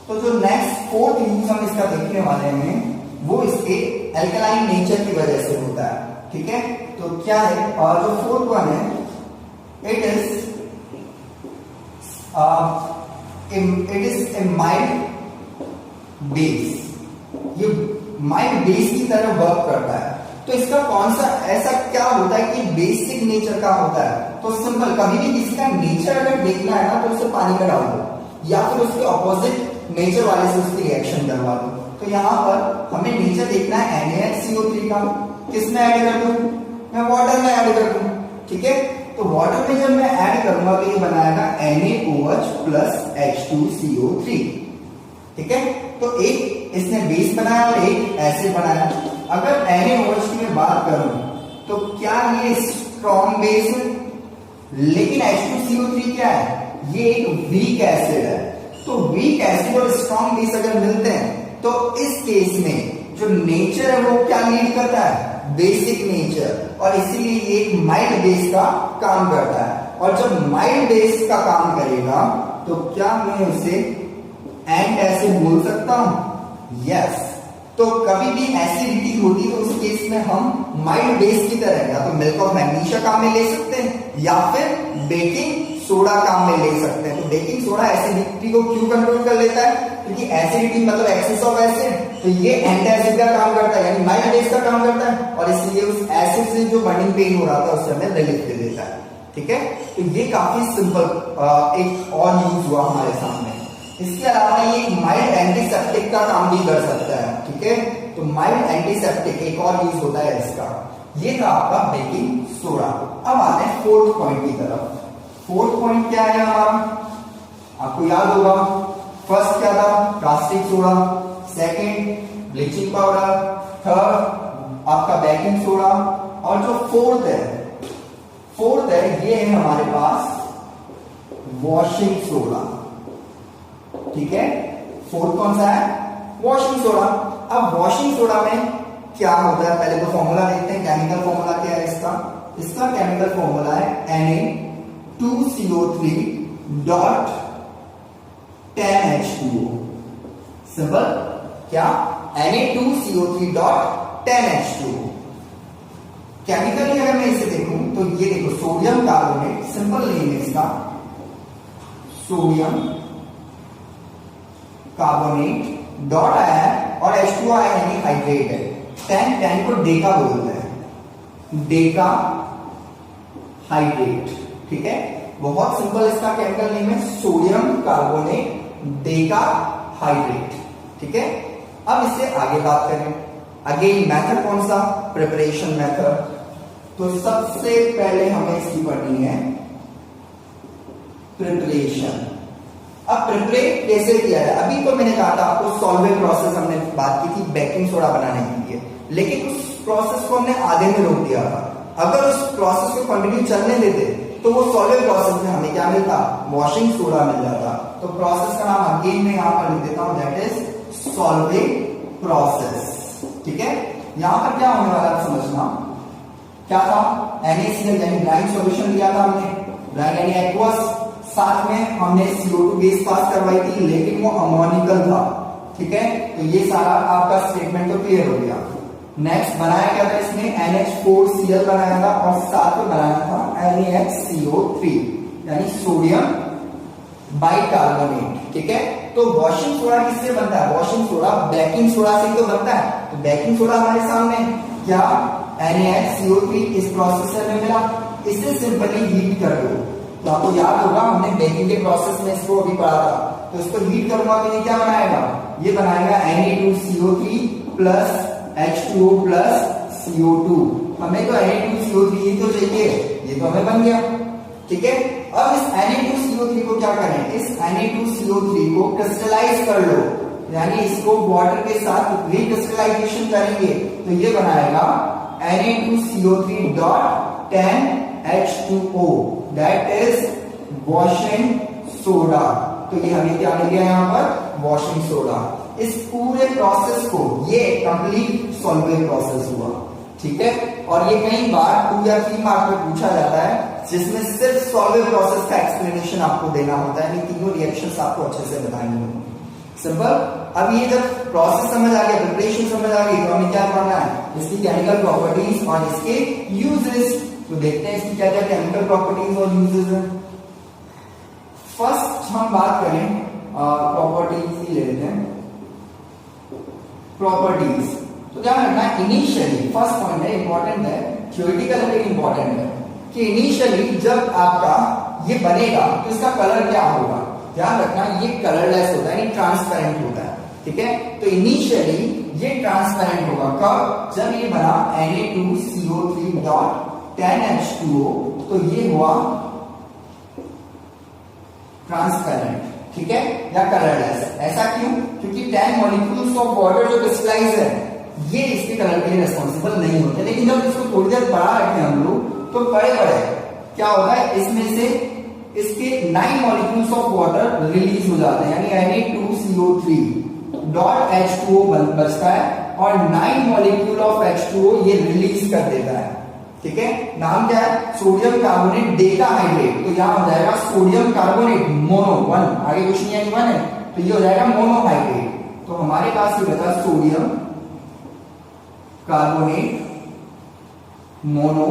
तो जो नेक्स्ट 4th यूज हम इसका देखने वाले हैं वो इसके एल्कलाइन नेचर की वजह से होता है, ठीक है। तो क्या है, और जो 4th वन है, it is a mild base. ये माइल्ड बेस की तरह वर्क करता है। तो इसका कौन सा ऐसा क्या होता है कि बेसिक नेचर का होता है? तो सिंपल, कभी भी किसी का नेचर अगर देखना है ना तो उसे पानी में डाल दो या फिर उसके ऑपोजिट नेचर वाले से उसकी रिएक्शन करवा दो। तो यहाँ पर हमें नेचर देखना है NaCO3 का। किसमें ऐड कर दूं? मैं वाटर में ऐड कर दूं, ठीक है। तो वाटर में जब मैं ऐड करूंगा तो ये बनाएगा NaOH प्लस H2CO3, ठीक है। तो एक इसने बेस बनाया और एक एसिड बनाया। अगर NaOH की मैं बात करूं तो क्या ये स्ट्रॉन्ग बेस है? लेकिन H2CO3 क्या है? ये एक वीक एसिड है। तो वीक एसिड और स्ट्रॉन्ग बेस अगर मिलते हैं तो इस केस में जो नेचर है वो क्या लीड करता है? बेसिक नेचर, और इसीलिए ये एक माइल्ड बेस का काम करता है। और जब माइल्ड बेस का काम करेगा तो क्या मैं उसे एंट एसिड बोल सकता हूं? यस। तो कभी भी एसिडिटी होती है तो उस केस में हम माइल्ड बेस की तरह या तो मिल्क ऑफ मैग्नीशिया काम में ले सकते हैं या फिर बेकिंग सोडा काम में ले सकते हैं। तो बेकिंग सोडा एसिडिटी को क्यों कंट्रोल कर लेता है? क्योंकि एसिडिटी मतलब एक्सेस ऑफ एसिड, तो ये एंटासिड का काम करता है यानी माइल्ड बेस का काम करता है, और इसलिए उस एसिड से जो बर्निंग पेन हो रहा था उससे हमें रिलीफ दे देता है, ठीक है। तो ये काफी सिंपल एक और यूज हुआ हमारे सामने। इसके अलावा ये माइल्ड एंटीसेप्टिक का काम भी कर सकता है, ठीक है। तो माइल्ड एंटीसेप्टिक एक और यूज होता है इसका। ये था आपका बेकिंग सोडा। अब आते हैं 4th पॉइंट की तरफ। 4th पॉइंट क्या है हमारा? आपको याद होगा, फर्स्ट क्या था? Caustic soda, second bleaching powder, third आपका बेकिंग सोडा, और जो फोर्थ है ये है हमारे पास वॉशिंग सोडा। ठीक है, फोर्थ कौन सा है? Washing soda. अब वॉशिंग सोडा में क्या होता है, पहले तो फॉर्मूला देखते हैं। केमिकल फॉर्मूला क्या है इसका? इसका केमिकल फॉर्मूला है Na2CO3 डॉट 10H2O। सिंपल, क्या? Na2CO3 dot 10H2O। केमिकली अगर मैं इसे देखूं तो ये देखो, सोडियम कार्बोनेट, सिंपल नेम है इसका सोडियम कार्बोनेट डॉट आया है और H2O आया यानी हाइड्रेट है। 10 को डेका बोलते हैं, डेका हाइड्रेट। ठीक है, बहुत सिंपल इसका केमिकल नेम है सोडियम कार्बोनेट डेका हाइड्रेट। ठीक है, अब इससे आगे बात करें। अगेन मेथड कौन सा? Preparation method. तो सबसे पहले हमें इसकी पढ़नी है प्रिपरेशन। अब प्रिपरेट कैसे किया है? अभी तो मैंने कहा था आपको सॉल्वेंट प्रोसेस हमने बात की थी बेकिंग सोडा बनाने के लिए, लेकिन उस प्रोसेस को हमने आधे में रोक दिया था। अगर उस प्रोसेस को कंटिन्यू चलने देते तो वो सॉल्वेंट प्रोसेस में हमें क्या मिलता? वॉशिंग सोडा मिल जाता। तो प्रोसेस का नाम अगेन मैं यहां पर लिख देता हूं, दैट इज सॉल्वेंट प्रोसेस। ठीक है, यहां पर क्या होने वाला है समझना। क्या था? NaCl यानी ब्राइन सॉल्यूशन लिया था हमने, ब्राइन यानी एक्वस, साथ में हमने CO2 गैस पास करवाई थी, लेकिन वो अमोनिकल था। ठीक है, तो ये सारा आपका स्टेटमेंट तो क्लियर हो गया। नेक्स्ट बनाया क्या था इसमें? NH4Cl बनाया था और साथ में बनाया था NaCO3 यानी सोडियम बाइकार्बोनेट। ठीक है, तो वॉशिंग सोडा किससे बनता है? वॉशिंग सोडा बेकिंग सोडा से तो बनता है। तो बेकिंग सोडा हमारे सामने क्या? NaCO3 इस प्रोसेस में मिला, इसे सिंपली हीट कर दो। तो आपको याद होगा हमने बेकिंग के प्रोसेस में इसको अभी पढ़ा था। तो इसको हीट करूंगा तो ये क्या बनाएगा? ये बनाएगा Na2CO3 plus H2O plus CO2। हमें तो Na2CO3 ही तो चाहिए, ये तो हमें बन गया। ठीक है, अब इस Na2CO3 को क्या करें? इस Na2CO3 को क्रिस्टलाइज कर लो, यानी इसको वाटर के साथ रिक्रिस्टलाइजेशन करेंगे तो ये बनाएगा Na2CO3 dot 10H2O, that is washing soda. तो ये हमें क्या मिल गया यहाँ पर? Washing soda. इस पूरे प्रोसेस को, ये कंप्लीट सॉल्वेंट प्रोसेस हुआ। ठीक है, और ये कई बार 2 या 3 मार्क में पूछा जाता है, जिसमें सिर्फ सॉल्वेंट प्रोसेस का एक्सप्लेनेशन आपको देना होता है, तीनों रिएक्शंस आपको अच्छे से बतानी होंगी। सिंपल। अब ये जब प्रोसेस समझ आ गया, प्रिपरेशन समझ आ गई, तो हमें क्या करना है? इसकी केमिकल प्रॉपर्टीज और इसके यूजेस। तो देखते हैं इसकी क्या क्या केमिकल प्रॉपर्टीज और यूजेस हैं। फर्स्ट हम बात करें प्रॉपर्टीज ही ले लेते हैं। प्रॉपर्टीज तो क्या रखना है? इनिशियली फर्स्ट पॉइंट है, इंपॉर्टेंट है, थ्योरेटिकल लेकिन इंपॉर्टेंट है कि इनिशियली जब आपका ये बनेगा तो इसका कलर क्या होगा? ध्यान रखना, ये कलरलेस होता है, यानी ट्रांसपेरेंट होता है। ठीक है, तो इनिशियली ये ट्रांसपेरेंट होगा कब? जब ये बना Na2CO3 डॉट 10H2O, तो ये हुआ ट्रांसपेरेंट। ठीक है, या कलरलेस। ऐसा क्यों? क्योंकि 10 मॉलिक्यूल्स ऑफ वाटर जो क्रिस्टलाइज है ये इसके कलर के लिए रिस्पॉन्सिबल नहीं होते, लेकिन जब इसको थोड़ी देर बढ़ा रखें हम लोग तो बड़े क्या होता है? इसमें से इसके 9 मॉलिक्यूल्स ऑफ वाटर रिलीज हो जाते हैं, यानी Na2CO3 डॉट H2O बचता है और 9 मॉलिक्यूल ऑफ H2O ये रिलीज कर देता है। ठीक है, नाम क्या है? Sodium carbonate Deka hydrate. तो यहां हो जाएगा सोडियम कार्बोनेट मोनो 1, आगे कुछ नहीं है, 1 है, तो ये हो जाएगा मोनोहाइड्रेट। तो हमारे पास ये बचा सोडियम कार्बोनेट मोनो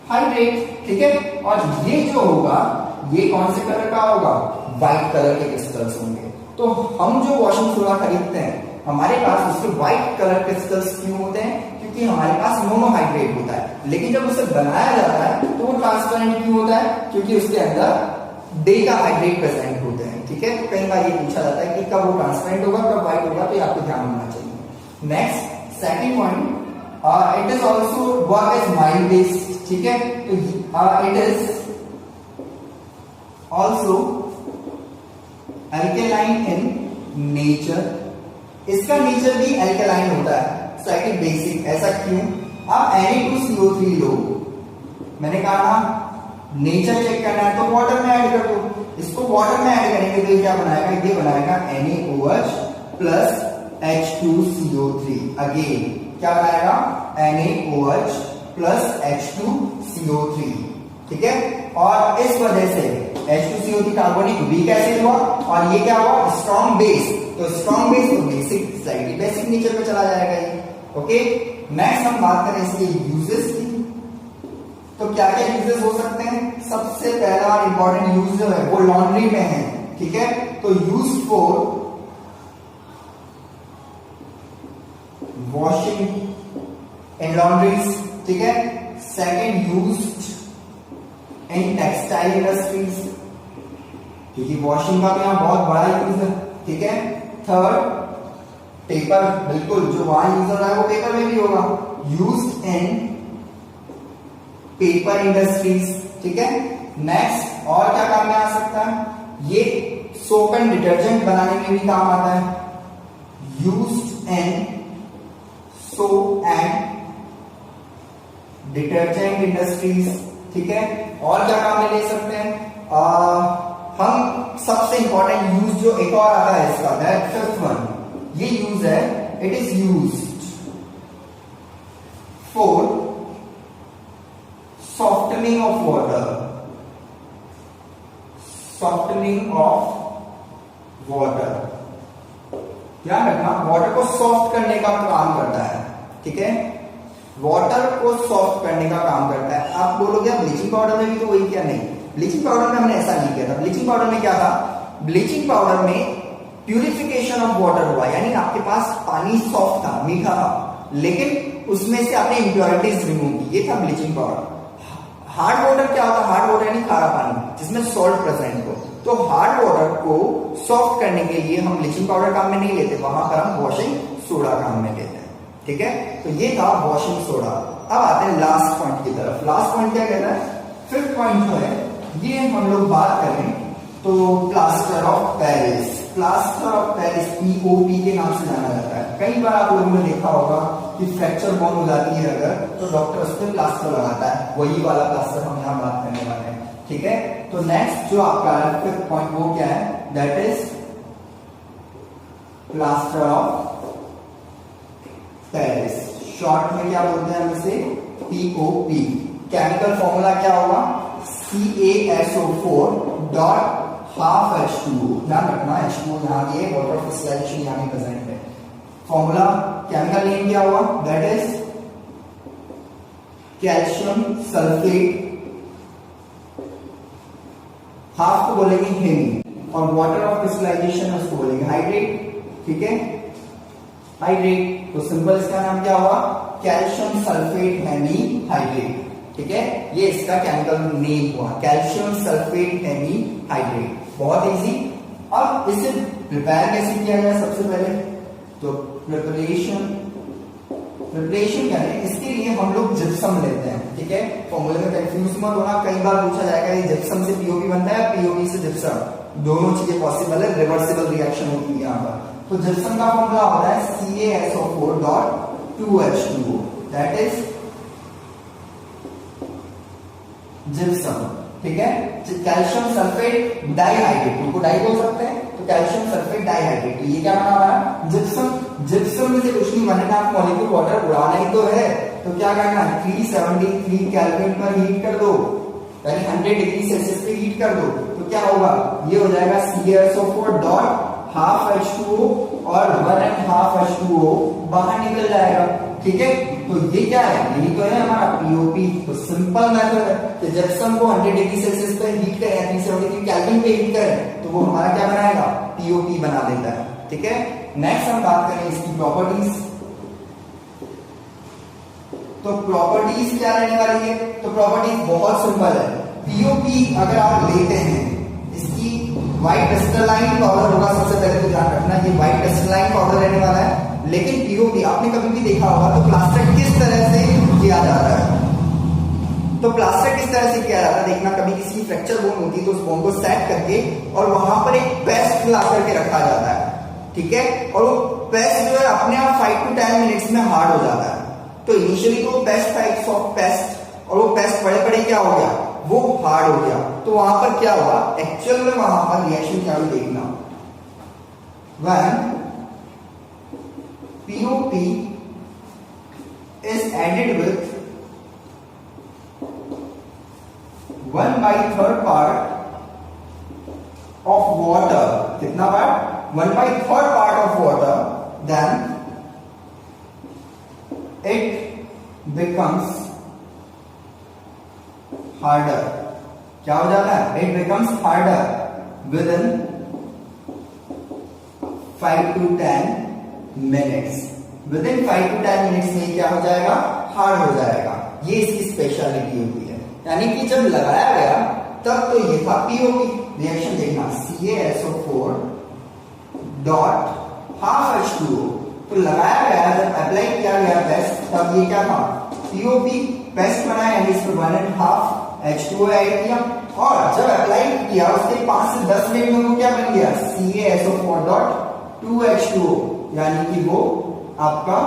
हाइड्रेट। ठीक है, और ये जो होगा ये कौन से कलर का होगा? व्हाइट कलर के क्रिस्टल्स होंगे। तो हम जो वॉशिंग सोडा खरीदते हैं हमारे पास उसके व्हाइट कलर क्रिस्टल्स क्यों होते हैं? क्योंकि हमारे पास मोनोहाइड्रेट होता है, लेकिन जब उसे बनाया जाता है तो वो ट्रांसपेरेंट क्यों होता है? क्योंकि उसके अंदर डेका हाइड्रेट प्रेजेंट होते हैं। ठीक है, तो कई बार ये पूछा जाता है कि कब वो ट्रांसपेरेंट होगा, कब व्हाइट होगा, तो ये आपको ध्यान होना चाहिए। Next second point, it is also work as mild base. ठीक है, तो it is also alkaline in nature. इसका नेचर भी अल्केलाइन होता है, स्लाइटली बेसिक। ऐसा क्यों? आप Na2CO3 लो, मैंने कहा ना नेचर चेक करना है तो वाटर में ऐड कर दो। इसको वाटर में ऐड करेंगे तो ये क्या बनाएगा, ये बनाएगा NaOH प्लस H2CO3। अगेन क्या बनाएगा, NaOH प्लस H2CO3, ठीक है। और इस वजह से H2CO3 कार्बोनिक वीक एसिड हुआ और ये क्या हुआ, स्ट्रॉन्ग बेस। तो स्ट्रॉन्ग बेस तो बेसिक, स्लाइटली बेसिक नेचर पे चला जाएगा ये। ओके, नेक्स्ट हम बात करें इसके यूजेस की। तो क्या क्या यूजेस हो सकते हैं, सबसे पहला और इंपॉर्टेंट यूज जो है वो लॉन्ड्री में है, ठीक है। तो use for washing in laundries, ठीक है। Second used in textile industries, क्योंकि वॉशिंग का भी यहाँ बहुत बड़ा यूज है, ठीक है। थर्ड पेपर, बिल्कुल जो वहां यूज हो रहा है वो पेपर में भी होगा, यूज्ड इन पेपर इंडस्ट्रीज, ठीक है। नेक्स्ट और क्या काम में आ सकता है, ये सोप एंड डिटर्जेंट बनाने में भी काम आता है, used in soap and detergent industries, ठीक है। और क्या काम में ले सकते हैं, हम सबसे इंपॉर्टेंट यूज जो एक और आता है इसका, दैट फिफ्थ वन, ये यूज है, it is used for softening of water, softening of water. ध्यान रखना, वाटर को सॉफ्ट करने का काम करता है, ठीक है। वाटर को सॉफ्ट करने का काम करता है। आप बोलोगे ब्लीचिंग पाउडर में भी तो वही, क्या नहीं, ब्लीचिंग पाउडर में हमने ऐसा नहीं किया था। ब्लीचिंग पाउडर में क्या था, ब्लीचिंग पाउडर में प्यूरिफिकेशन ऑफ वाटर हुआ, यानी आपके पास पानी सॉफ्ट था, मीठा था, लेकिन उसमें से आपने इंप्योरिटीज रिमूव की, ये था ब्लीचिंग पाउडर। हार्ड वाटर क्या होता है, हार्ड वाटर यानी खारा पानी जिसमें सॉल्ट प्रेजेंट हो। तो हार्ड वाटर को सॉफ्ट करने के लिए हम ब्लीचिंग पाउडर काम में नहीं लेते, वहां पर हम वॉशिंग सोडा काम में लेते हैं, ठीक है। तो ये था वॉशिंग सोडा। अब आते हैं लास्ट पॉइंट की तरफ। लास्ट पॉइंट क्या कहता है, फिफ्थ पॉइंट जो है ये हम लोग बात करें तो plaster of Paris. Plaster of Paris POP के नाम से जाना जाता है। कई बार आप लोगों ने देखा होगा कि फ्रैक्चर बोन हो जाती है अगर, तो डॉक्टर उस पर प्लास्टर लगाता है, वही वाला प्लास्टर हम यहाँ बात करने वाले हैं, ठीक है। तो नेक्स्ट जो आपका फिफ्थ पॉइंट वो क्या है, that is plaster of Paris. Short में क्या बोलते हैं हम इसे, POP। केमिकल फॉर्मूला क्या होगा, CaSO4 डॉट हाफ H2O। ध्यान रखना H2O यहाँ भी है, वाटर क्रिस्टलाइजेशन यहाँ भी प्रेजेंट है। फॉर्मूला, केमिकल नेम क्या हुआ, that is calcium sulphate, half को बोलेंगे हेमी, और वाटर ऑफ क्रिस्टलाइजेशन उसको बोलेंगे हाइड्रेट, ठीक है, हाइड्रेट। तो सिंपल इसका नाम क्या हुआ, कैल्शियम सल्फेट हेमी हाइड्रेट, ठीक है। ये इसका केमिकल नेम हुआ, कैल्शियम सल्फेट हेमी हाइड्रेट। बहुत इजी। अब इसे प्रिपेयर कैसे किया जाए, सबसे पहले तो प्रिपरेशन क्या है, इसके लिए हम लोग जिप्सम लेते हैं, ठीक है। फॉर्मूले में कंफ्यूज मत होना, कई बार पूछा जाएगा ये जिप्सम से POP बनता है, POP से जिप्सम, दोनों चीजें पॉसिबल है, रिवर्सिबल रिएक्शन होती है यहाँ पर। तो जिप्सम का फॉर्मूला होता है CaSO4 dot 2H2O, that is gypsum, ठीक है। कैल्शियम सल्फेट डाइहाइड्रेट, उनको डाई बोल सकते हैं, तो कैल्शियम सल्फेट डाइहाइड्रेट, ये क्या बना रहा है, जिप्सम। जिप्सम में से कुछ नहीं बनना, आप मॉलिक्यूल वाटर उड़ाना ही तो है, तो क्या करना है, 373 केल्विन पर हीट कर दो, यानी 100 डिग्री सेल्सियस पे हीट कर दो, तो क्या होगा, ये हो जाएगा CaSO4 डॉट हाफ H2O और 1.5 H2O बाहर निकल जाएगा, ठीक है। तो ये क्या है, यही तो है हमारा POP। तो सिंपल मेथड है कि जिप्सम को 100 डिग्री सेल्सियस पे हीट करें, 373 केल्विन पे हीट करें, तो वो हमारा क्या बनाएगा, POP बना देता है, ठीक है। नेक्स्ट हम बात करें इसकी प्रॉपर्टीज। तो प्रॉपर्टीज क्या रहने वाली है, तो प्रॉपर्टीज बहुत सिंपल है। POP अगर आप लेते हैं, इसकी व्हाइट क्रिस्टलाइन पाउडर होगा, सबसे पहले तो ध्यान रखना ये व्हाइट क्रिस्टलाइन पाउडर रहने वाला है। लेकिन POP आपने कभी भी देखा होगा तो प्लास्टर किस तरह से किया जाता है, तो प्लास्टर किस तरह से किया जाता है, देखना कभी किसी की फ्रैक्चर बोन होती है तो उस बोन को सेट करके और वहां पर एक पेस्ट ला करके रखा जाता है, ठीक है। और वो पेस्ट जो है अपने आप 5 to 10 मिनट्स में हार्ड हो जाता है। तो इनिशियली तो पेस्ट था एक सॉफ्ट पेस्ट, और वो पेस्ट बड़े बड़े क्या हो गया, वो हार्ड हो गया। तो वहां पर क्या हुआ, एक्चुअल में वहां पर रिएक्शन क्या हुई देखना। When POP is added with 1/3 part of water, कितना part, 1/3 part of water, then it becomes harder। क्या हो जाता है, it becomes harder within 5 to 10 minutes। within 5 to 10 minutes में क्या हो जाएगा, हार्ड हो जाएगा। ये इसकी स्पेशलिटी होती है, यानी कि जब लगाया गया तब तो ये था POP। रिएक्शन देखना, CaSO4 डॉट हाफ H2O, तो लगाया गया, जब अप्लाई किया गया पेस्ट, तब ये क्या था, POP। पेस्ट बनाया यानी इसमें 1.5 H2O ऐड किया, और जब अप्लाई किया उसके 5 से 10 मिनट में वो क्या बन गया, CaSO4 डॉट 2H2O, यानी कि वो आपका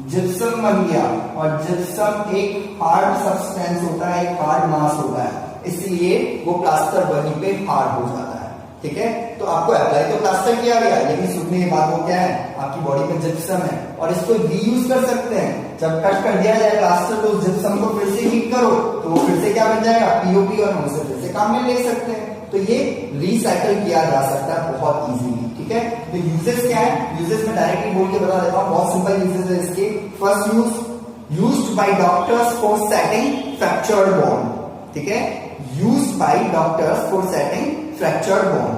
जिप्सम बन गया। और जिप्सम एक हार्ड सब्सटेंस होता है, एक हार्ड मास होता है, इसलिए वो प्लास्टर बनी पे हार्ड हो जाता है। ठीक है, तो आपको अप्लाई तो प्लास्टर किया गया, लेकिन सुनने के बाद वो क्या है, आपकी बॉडी में जिप्सम है, और इसको रीयूज कर सकते हैं। जब कट कर दिया जाए प्लास्टर तो जिप्सम को फिर से हीट करो तो वो फिर से क्या बन जाएगा, POP, और हम उसे फिर से काम में ले सकते हैं। तो ये रिसाइकल किया जा सकता है बहुत इजीली। ठीक है, तो यूजेस क्या है, यूजेस में डायरेक्टली बोल के बता देता हूं, बहुत सिंपल यूजेस है इसके। First used by doctors for setting fractured bone. ठीक है, used by doctors for setting fractured bone,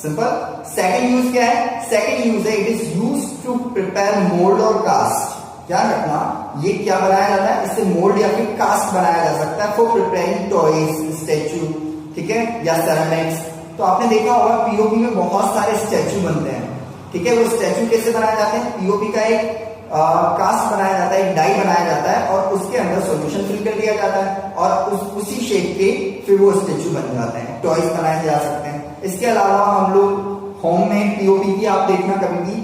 simple. Second use क्या है, सेकंड यूज है, it is used to prepare mould और कास्ट। ध्यान रखना, ये क्या बनाया जाता है, इससे मोल्ड या फिर कास्ट बनाया जा सकता है फॉर प्रिपेयरिंग टॉयज, स्टैचू, ठीक है, या सेरेमिक्स। तो आपने देखा होगा POP में बहुत सारे स्टैचू बनते हैं। ठीक है, वो स्टैचू कैसे बनाए जाते हैं, POP का एक कास्ट बनाया जाता है, एक डाई बनाया जाता है, और उसके अंदर सॉल्यूशन फिल कर दिया जाता है, और उसी शेप के फिर वो स्टैचू बन जाते हैं, टॉयज बनाए जा सकते हैं। इसके अलावा हम लोग होम में POP की आप देखना कभी भी,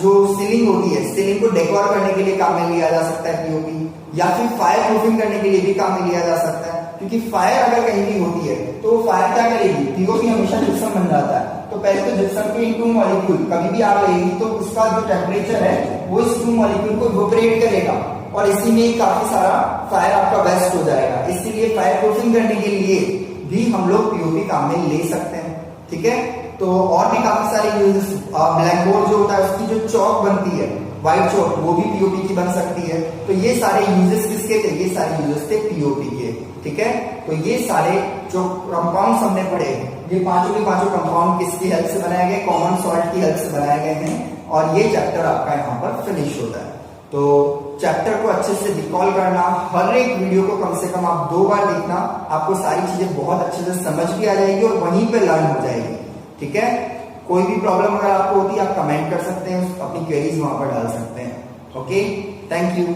जो सीलिंग होती है, सीलिंग को डेकोर करने के लिए काम में लिया जा सकता है POP, या फिर फायर प्रूफिंग करने के लिए भी काम में लिया जा सकता है। क्योंकि फायर अगर कहीं भी होती है तो वो फायर क्या करेगी, POP हमेशा जिप्सम बन जाता है। तो पहले तो जिप्सम के इन 2 मॉलिक्यूल कभी भी आग लगेगी तो उसका जो टेम्परेचर है वो इस 2 मॉलिक्यूल को इवेपोरेट करेगा, और इसी में काफी सारा फायर आपका वेस्ट हो जाएगा। इसीलिए फायर प्रूफिंग करने के लिए भी हम लोग POP काम में ले सकते हैं। ठीक है, तो और भी काफी सारे यूजेस, ब्लैक बोर्ड जो होता है उसकी जो चौक बनती है, व्हाइट चौक, वो भी POP की बन सकती है। तो ये सारे यूजेस किसके थे, ये सारे यूजेस थे POP के। ठीक है, तो ये सारे जो कंपाउंड्स हमने पढ़े, ये पांचों के पांचों कंपाउंड किसकी हेल्प से बनाए गए, कॉमन सॉल्ट की हेल्प से बनाए गए हैं, और ये चैप्टर आपका यहाँ पर फिनिश होता है। तो चैप्टर को अच्छे से रिकॉल करना, हर एक वीडियो को कम से कम आप 2 बार देखना, आपको सारी चीजें बहुत अच्छे से समझ भी आ जाएगी और वहीं पे लर्न हो जाएगी। ठीक है, कोई भी प्रॉब्लम अगर आपको होती है आप कमेंट कर सकते हैं, अपनी क्वेरीज वहां पर डाल सकते हैं। Okay, thank you.